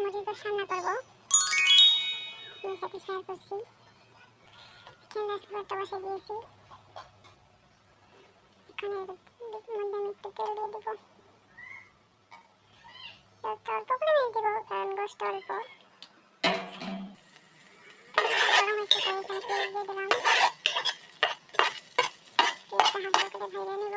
মুরগির রান্না করবো, আপনার সাথে শেয়ার করছি। এখানে রাইস কুকারটা বসে দিয়েছি, এখানে মধ্যে আমি একটু তেল দিয়ে দেবো। তেলটা অল্প করে নিয়ে দেবো, কারণ গোশত অল্প। গরম হচ্ছে তাই এখানে তেল দিয়ে দিলাম। তেলটা হালকা করে ভেজে নেব।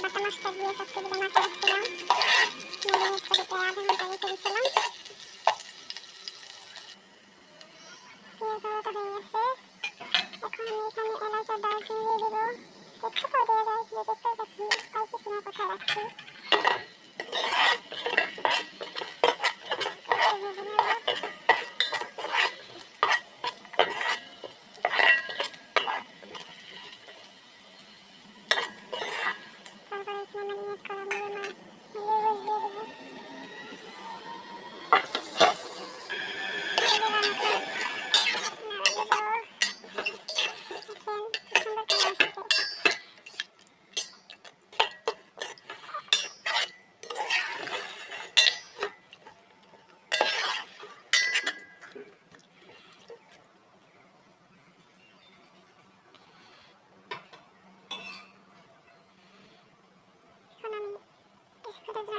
বাটা মাছটা দিয়ে সবচেয়ে মাখা রাখছিলাম, ম্যারিনেট করে প্রায় আধা ঘন্টা রেখে দিয়েছিলাম। পেঁয়াজ ভাজাটা হয়ে গেছে, এখন আমি এখানে এলাচ আর দারচিনি দিয়ে দেবো। তেজপাতাও দেওয়া যায়, যে তেজপাতা অল্প সময় কোথায় রাখছি। তারপরে এখানে ম্যারিনেট করা মুরগির গোশত দিয়ে দেবো।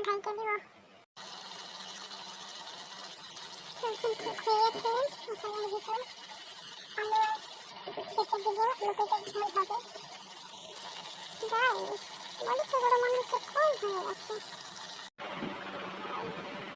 ঢাইকে দিব। কুক হয়ে গেছে, এখন এর ভিতর আলু কেটে দিব। আলু কেটে ঝোল হবে। গাইস, মরিচের গুঁড়ো মনে হচ্ছে কম হয়ে গেছে।